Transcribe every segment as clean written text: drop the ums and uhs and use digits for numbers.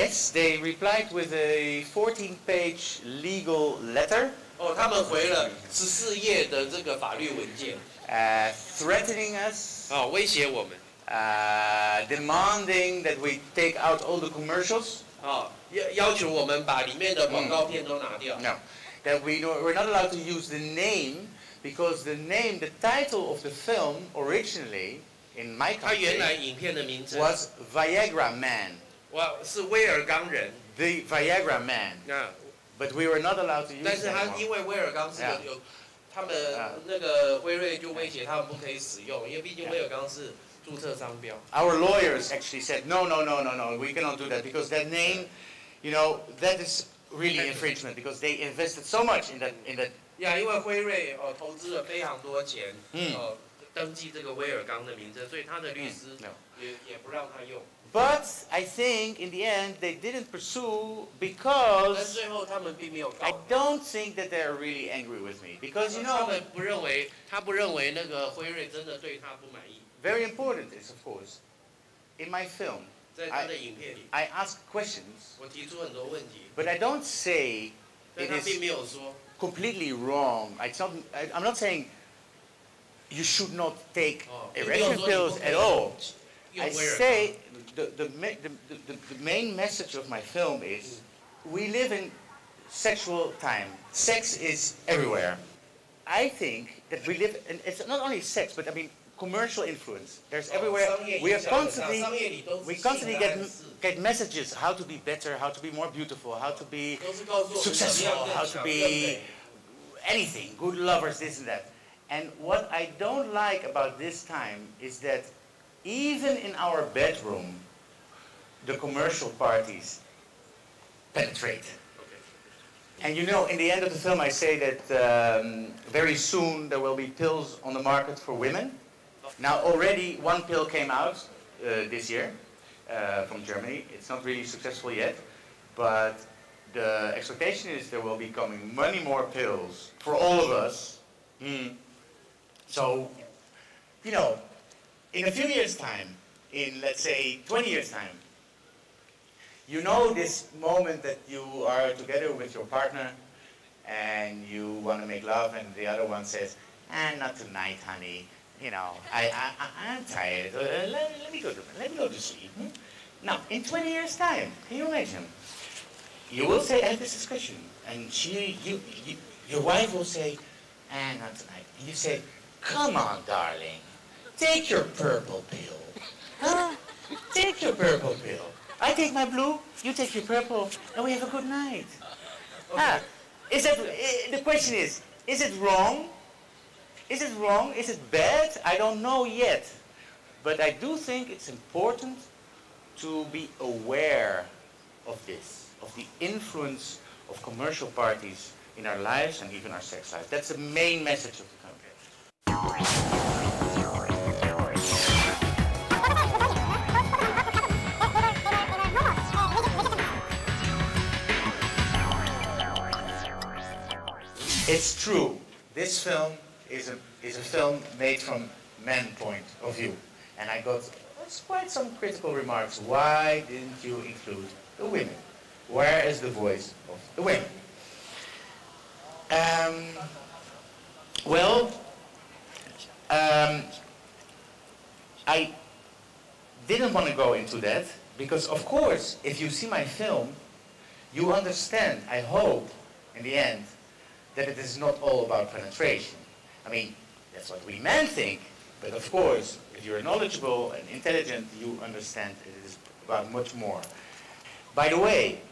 Yes, they replied with a 14-page legal letter. 哦，他们回了14页的这个法律文件。Threatening us. 哦，威胁我们。Demanding that we take out all the commercials. 哦，要求我们把里面的广告片都拿掉。No, that we're not allowed to use the name because the title of the film originally in my 它原 country 来影片的名称 was Viagra Man. 哇，是威尔刚人。The Viagra Man. 那 But we were not allowed to use 但是 that 他 anymore. 因为威尔刚是有他们那个威瑞就威胁他们不可以使用，因为毕竟威尔刚是注册商标。Our lawyers actually said, no, we cannot do that because that name, that is really infringement because they invested so much in that. 呀，因为辉瑞投资了非常多钱，登记这个威尔刚的名称，所以他的律师也不让他用。But I think in the end they didn't pursue because 但最后他们并没有告。I don't think that they're really angry with me because 他们不认为那个辉瑞真的对他不满意。Very important is of course in my film. 在他的影片里 I ask questions. 我提出很多问题。But I don't say 但 it 他并 is 没有说 completely wrong. I'm not saying you should not take erection pills at all. I say the main message of my film is we live in sexual time. Sex is everywhere. I think that we live, and it's not only sex, but I mean commercial influence. There's everywhere. We constantly get messages how to be better, how to be more beautiful, how to be successful, how to be anything, good lovers, this and that. And what I don't like about this time is that even in our bedroom, the commercial parties penetrate. And in the end of the film I say that very soon there will be pills on the market for women. Now already one pill came out this year from Germany. It's not really successful yet, but the expectation is there will be coming many more pills for all of us. So, in a few years' time, in let's say 20 years' time, this moment that you are together with your partner and you want to make love and the other one says, not tonight, honey. I'm tired. Let me go to sleep. Now, in 20 years' time, can you imagine? You will say, have this discussion, and your wife will say, not tonight. And you say, come on, darling, take your purple pill. Huh? Take your purple pill. I take my blue, you take your purple, and we have a good night. Okay. The question is it wrong? Is it wrong? Is it bad? I don't know yet. But I do think it's important to be aware of this, of the influence of commercial parties in our lives and even our sex life. That's the main message of the film. It's true. This film is a film made from men's point of view, and I got quite some critical remarks. Why didn't you include the women? Where is the voice of the women? I didn't want to go into that because, of course, if you see my film, you understand, I hope, in the end, that it is not all about penetration. I mean, that's what we men think, but of course, if you're knowledgeable and intelligent, you understand it is about much more. By the way,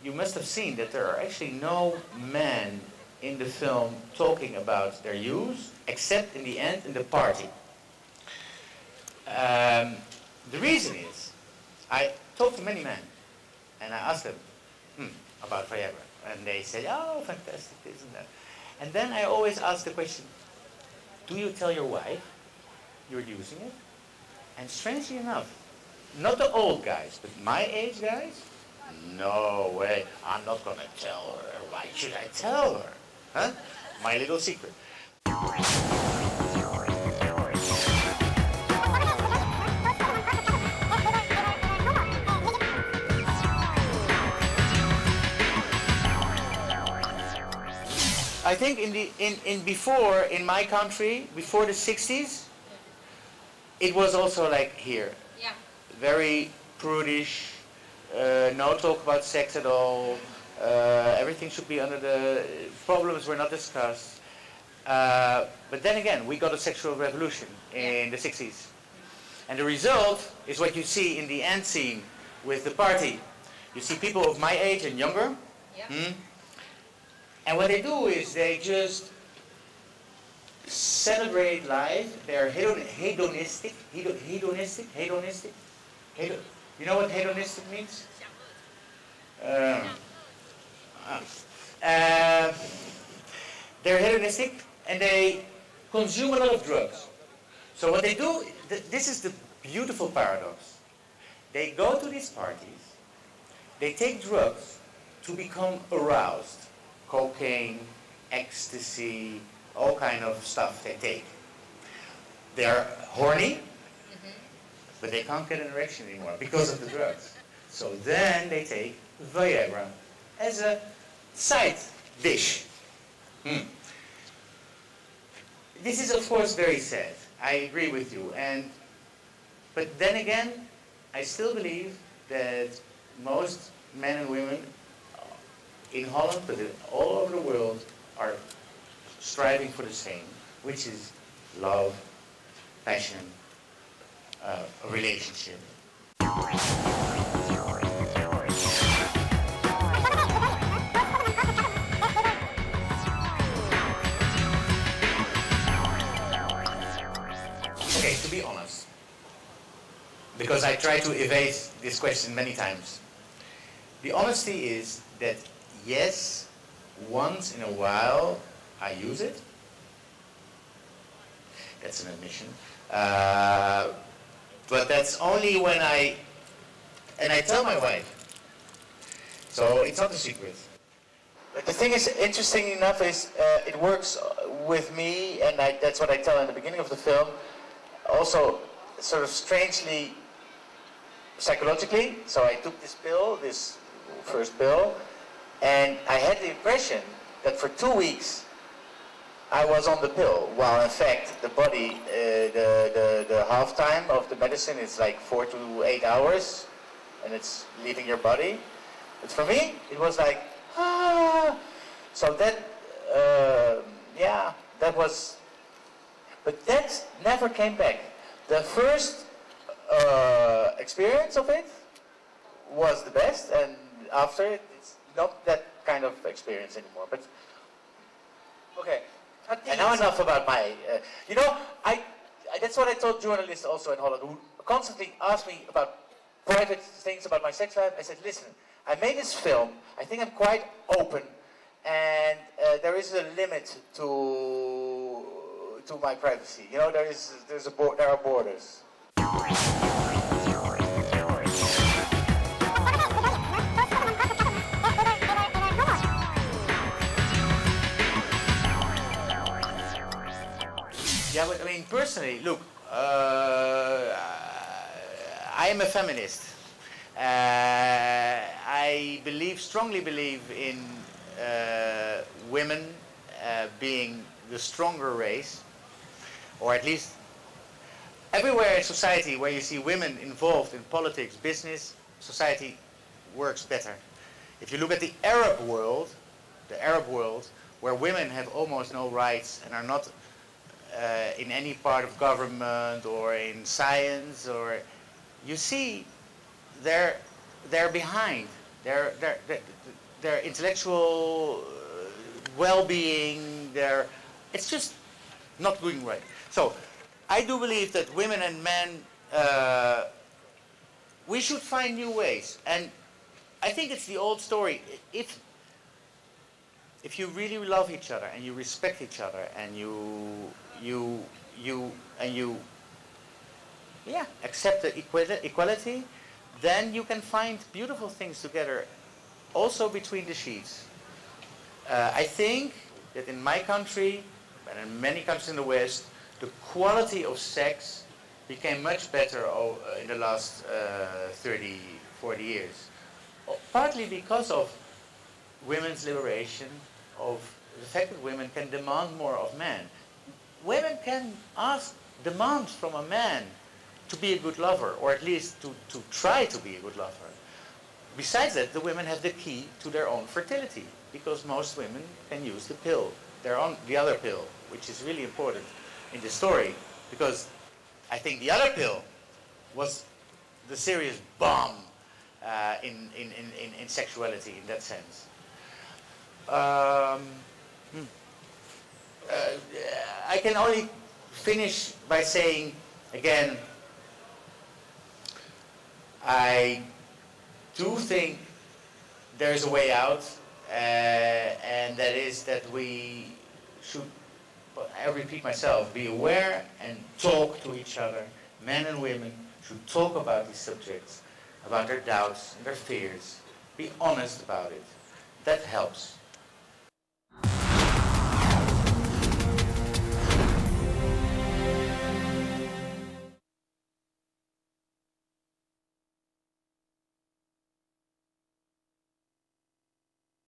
you must have seen that there are actually no men in the film talking about their use, except in the end, in the party. The reason is, I talked to many men, and I asked them about Viagra. And they said, oh, fantastic, this and that. And then I always ask the question, do you tell your wife you're using it? And strangely enough, not the old guys, but my age guys, no way, I'm not going to tell her. Why should I tell her? Huh? My little secret. I think in my country, before the 60s, it was also like here. Yeah. Very prudish, no talk about sex at all, everything should be under the, problems were not discussed. But then again, we got a sexual revolution in the 60s. And the result is what you see in the end scene with the party. You see people of my age and younger. Yeah. And what they do is they just celebrate life. They're hedonistic. You know what hedonistic means? They're hedonistic and they consume a lot of drugs. So what they do, this is the beautiful paradox. They go to these parties, they take drugs to become aroused. Cocaine, ecstasy, all kind of stuff they take. They're horny, but they can't get an erection anymore because of the drugs. So then they take Viagra as a side dish. This is of course very sad. I agree with you. But then again, I still believe that most men and women in Holland, but all over the world, are striving for the same, which is love, passion, a relationship. Okay, to be honest, because I try to evade this question many times, the honesty is that yes, once in a while I use it. That's an admission. But that's only when I tell my wife. So it's not a secret. But the thing is, interesting enough, is it works with me, and that's what I tell in the beginning of the film. Also, sort of strangely, psychologically. So I took this pill, this first pill, and I had the impression that for 2 weeks I was on the pill, while in fact the body, the half time of the medicine is like 4 to 8 hours, and it's leaving your body. But for me, it was like, ah. So that, yeah, that was, but that never came back. The first experience of it was the best, and after it, it's not that kind of experience anymore. But okay, and now enough about my. You know, that's what I told journalists also in Holland, who constantly ask me about private things about my sex life. I said, listen, I made this film. I think I'm quite open, and there is a limit to my privacy. You know, there are borders. Yeah, but I mean, personally, look, I am a feminist. I strongly believe in women being the stronger race, or at least everywhere in society where you see women involved in politics, business, society works better. If you look at the Arab world, where women have almost no rights and are not in any part of government or in science, or you see they're behind. Their intellectual well-being, it's just not going right. So I do believe that women and men, we should find new ways. And I think it's the old story. If you really love each other and you respect each other and you accept the equality, then you can find beautiful things together, also between the sheets. I think that in my country and in many countries in the West, the quality of sex became much better in the last 30, 40 years. Partly because of women's liberation, of the fact that women can demand more of men. Women can demand from a man to be a good lover, or at least to try to be a good lover. Besides that, the women have the key to their own fertility, because most women can use the pill, the other pill, which is really important in the story, because I think the other pill was the serious bomb in sexuality in that sense. I can only finish by saying, again, I do think there is a way out, and that is that we should, I repeat myself, be aware and talk to each other. Men and women should talk about these subjects, about their doubts and their fears. Be honest about it. That helps.